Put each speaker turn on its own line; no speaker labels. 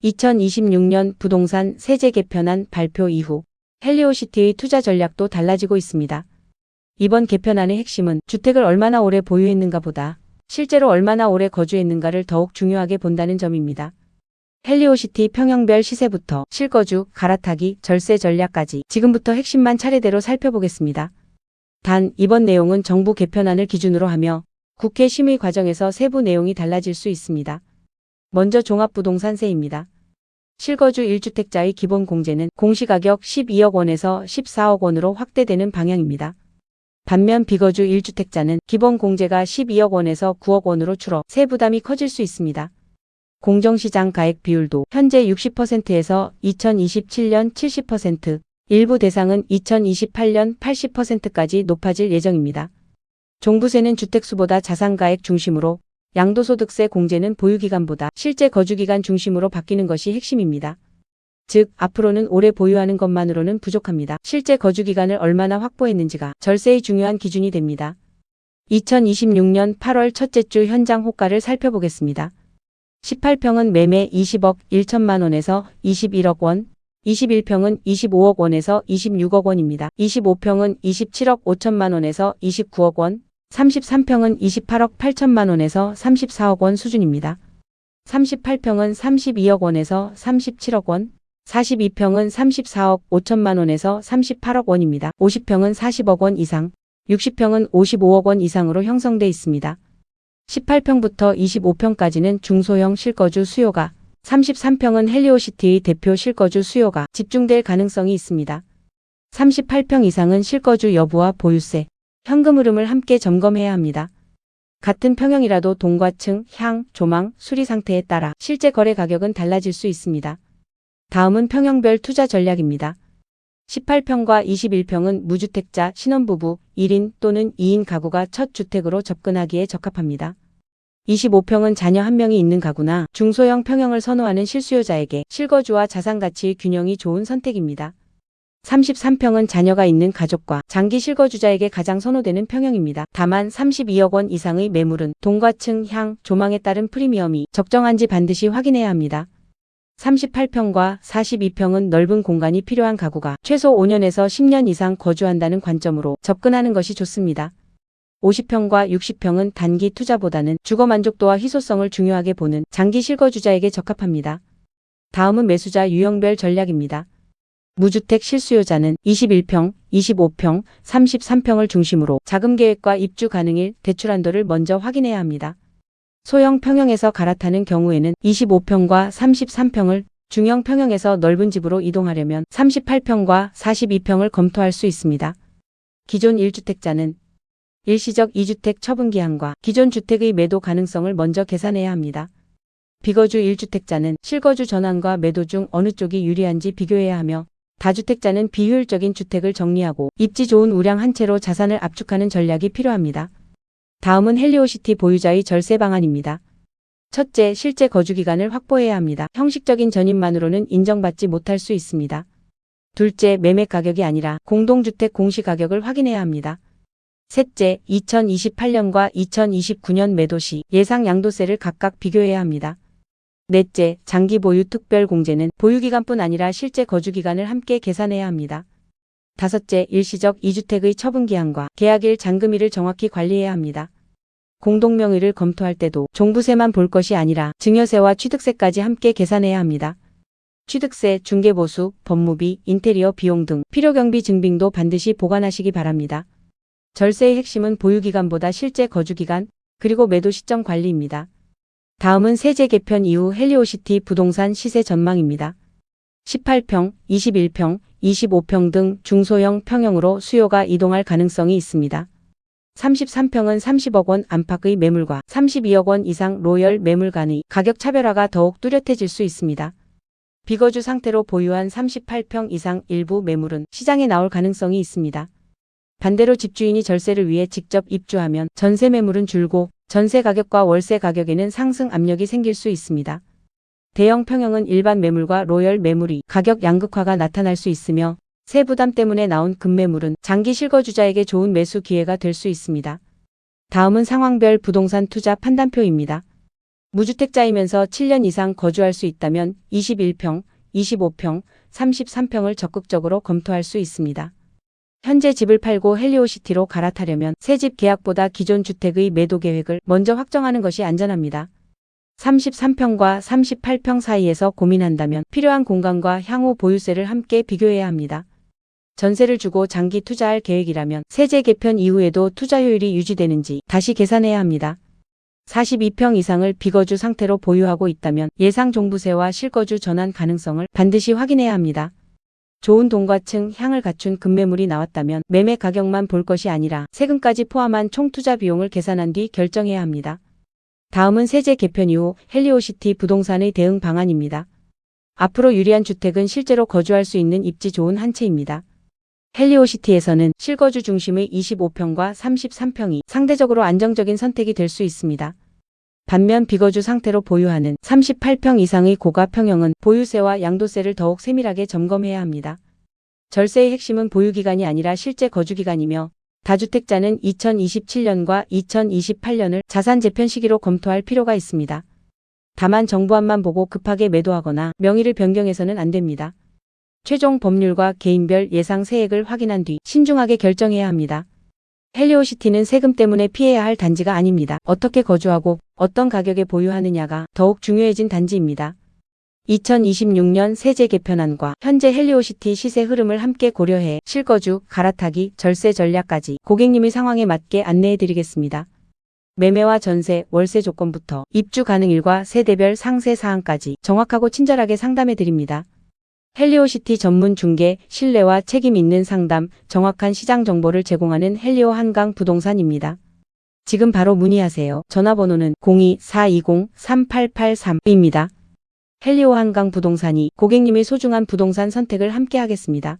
2026년 부동산 세제 개편안 발표 이후 헬리오시티의 투자 전략도 달라지고 있습니다. 이번 개편안의 핵심은 주택을 얼마나 오래 보유했는가 보다 실제로 얼마나 오래 거주했는가를 더욱 중요하게 본다는 점입니다. 헬리오시티 평형별 시세부터 실거주, 갈아타기, 절세 전략까지 지금부터 핵심만 차례대로 살펴보겠습니다. 단, 이번 내용은 정부 개편안을 기준으로 하며 국회 심의 과정에서 세부 내용이 달라질 수 있습니다. 먼저 종합부동산세입니다. 실거주 1주택자의 기본 공제는 공시가격 12억 원에서 14억 원으로 확대되는 방향입니다. 반면 비거주 1주택자는 기본 공제가 12억 원에서 9억 원으로 줄어 세부담이 커질 수 있습니다. 공정시장 가액 비율도 현재 60%에서 2027년 70%, 일부 대상은 2028년 80%까지 높아질 예정입니다. 종부세는 주택수보다 자산가액 중심으로, 양도소득세 공제는 보유기간보다 실제 거주기간 중심으로 바뀌는 것이 핵심입니다. 즉, 앞으로는 오래 보유하는 것만으로는 부족합니다. 실제 거주기간을 얼마나 확보했는지가 절세의 중요한 기준이 됩니다. 2026년 8월 첫째 주 현장 호가를 살펴보겠습니다. 18평은 매매 20억 1천만 원에서 21억 원, 21평은 25억 원에서 26억 원입니다. 25평은 27억 5천만 원에서 29억 원, 33평은 28억 8천만 원에서 34억 원 수준입니다. 38평은 32억 원에서 37억 원, 42평은 34억 5천만 원에서 38억 원입니다. 50평은 40억 원 이상, 60평은 55억 원 이상으로 형성돼 있습니다. 18평부터 25평까지는 중소형 실거주 수요가, 33평은 헬리오시티의 대표 실거주 수요가 집중될 가능성이 있습니다. 38평 이상은 실거주 여부와 보유세, 현금 흐름을 함께 점검해야 합니다. 같은 평형이라도 동과층, 향, 조망, 수리 상태에 따라 실제 거래 가격은 달라질 수 있습니다. 다음은 평형별 투자 전략입니다. 18평과 21평은 무주택자, 신혼부부, 1인 또는 2인 가구가 첫 주택으로 접근하기에 적합합니다. 25평은 자녀 1명이 있는 가구나 중소형 평형을 선호하는 실수요자에게 실거주와 자산가치의 균형이 좋은 선택입니다. 33평은 자녀가 있는 가족과 장기 실거주자에게 가장 선호되는 평형입니다. 다만 32억 원 이상의 매물은 동과층, 향, 조망에 따른 프리미엄이 적정한지 반드시 확인해야 합니다. 38평과 42평은 넓은 공간이 필요한 가구가 최소 5년에서 10년 이상 거주한다는 관점으로 접근하는 것이 좋습니다. 50평과 60평은 단기 투자보다는 주거 만족도와 희소성을 중요하게 보는 장기 실거주자에게 적합합니다. 다음은 매수자 유형별 전략입니다. 무주택 실수요자는 21평, 25평, 33평을 중심으로 자금 계획과 입주 가능일, 대출 한도를 먼저 확인해야 합니다. 소형 평형에서 갈아타는 경우에는 25평과 33평을, 중형 평형에서 넓은 집으로 이동하려면 38평과 42평을 검토할 수 있습니다. 기존 1주택자는 일시적 2주택 처분기한과 기존 주택의 매도 가능성을 먼저 계산해야 합니다. 비거주 1주택자는 실거주 전환과 매도 중 어느 쪽이 유리한지 비교해야 하며, 다주택자는 비효율적인 주택을 정리하고 입지 좋은 우량 한 채로 자산을 압축하는 전략이 필요합니다. 다음은 헬리오시티 보유자의 절세 방안입니다. 첫째, 실제 거주기간을 확보해야 합니다. 형식적인 전입만으로는 인정받지 못할 수 있습니다. 둘째, 매매 가격이 아니라 공동주택 공시가격을 확인해야 합니다. 셋째, 2028년과 2029년 매도 시 예상 양도세를 각각 비교해야 합니다. 넷째, 장기 보유 특별 공제는 보유기간뿐 아니라 실제 거주기간을 함께 계산해야 합니다. 다섯째, 일시적 2주택의 처분기한과 계약일 잔금일을 정확히 관리해야 합니다. 공동명의를 검토할 때도 종부세만 볼 것이 아니라 증여세와 취득세까지 함께 계산해야 합니다. 취득세, 중개보수, 법무비, 인테리어 비용 등 필요경비 증빙도 반드시 보관하시기 바랍니다. 절세의 핵심은 보유기간보다 실제 거주기간, 그리고 매도 시점 관리입니다. 다음은 세제 개편 이후 헬리오시티 부동산 시세 전망입니다. 18평, 21평, 25평 등 중소형 평형으로 수요가 이동할 가능성이 있습니다. 33평은 30억 원 안팎의 매물과 32억 원 이상 로열 매물 간의 가격 차별화가 더욱 뚜렷해질 수 있습니다. 비거주 상태로 보유한 38평 이상 일부 매물은 시장에 나올 가능성이 있습니다. 반대로 집주인이 절세를 위해 직접 입주하면 전세 매물은 줄고 전세 가격과 월세 가격에는 상승 압력이 생길 수 있습니다. 대형 평형은 일반 매물과 로열 매물이 가격 양극화가 나타날 수 있으며, 세부담 때문에 나온 급매물은 장기 실거주자에게 좋은 매수 기회가 될 수 있습니다. 다음은 상황별 부동산 투자 판단표입니다. 무주택자이면서 7년 이상 거주할 수 있다면 21평, 25평, 33평을 적극적으로 검토할 수 있습니다. 현재 집을 팔고 헬리오시티로 갈아타려면 새 집 계약보다 기존 주택의 매도 계획을 먼저 확정하는 것이 안전합니다. 33평과 38평 사이에서 고민한다면 필요한 공간과 향후 보유세를 함께 비교해야 합니다. 전세를 주고 장기 투자할 계획이라면 세제 개편 이후에도 투자 효율이 유지되는지 다시 계산해야 합니다. 42평 이상을 비거주 상태로 보유하고 있다면 예상 종부세와 실거주 전환 가능성을 반드시 확인해야 합니다. 좋은 동과층 향을 갖춘 급매물이 나왔다면 매매 가격만 볼 것이 아니라 세금까지 포함한 총 투자 비용을 계산한 뒤 결정해야 합니다. 다음은 세제 개편 이후 헬리오시티 부동산의 대응 방안입니다. 앞으로 유리한 주택은 실제로 거주할 수 있는 입지 좋은 한 채입니다. 헬리오시티에서는 실거주 중심의 25평과 33평이 상대적으로 안정적인 선택이 될 수 있습니다. 반면 비거주 상태로 보유하는 38평 이상의 고가 평형은 보유세와 양도세를 더욱 세밀하게 점검해야 합니다. 절세의 핵심은 보유기간이 아니라 실제 거주기간이며 다주택자는 2027년과 2028년을 자산 재편 시기로 검토할 필요가 있습니다. 다만 정보안만 보고 급하게 매도하거나 명의를 변경해서는 안 됩니다. 최종 법률과 개인별 예상 세액을 확인한 뒤 신중하게 결정해야 합니다. 헬리오시티는 세금 때문에 피해야 할 단지가 아닙니다. 어떻게 거주하고 어떤 가격에 보유하느냐가 더욱 중요해진 단지입니다. 2026년 세제 개편안과 현재 헬리오시티 시세 흐름을 함께 고려해 실거주, 갈아타기, 절세 전략까지 고객님의 상황에 맞게 안내해 드리겠습니다. 매매와 전세, 월세 조건부터 입주 가능일과 세대별 상세 사항까지 정확하고 친절하게 상담해 드립니다. 헬리오시티 전문 중개, 신뢰와 책임 있는 상담, 정확한 시장 정보를 제공하는 헬리오 한강 부동산입니다. 지금 바로 문의하세요. 전화번호는 02-420-3883입니다. 헬리오 한강 부동산이 고객님의 소중한 부동산 선택을 함께 하겠습니다.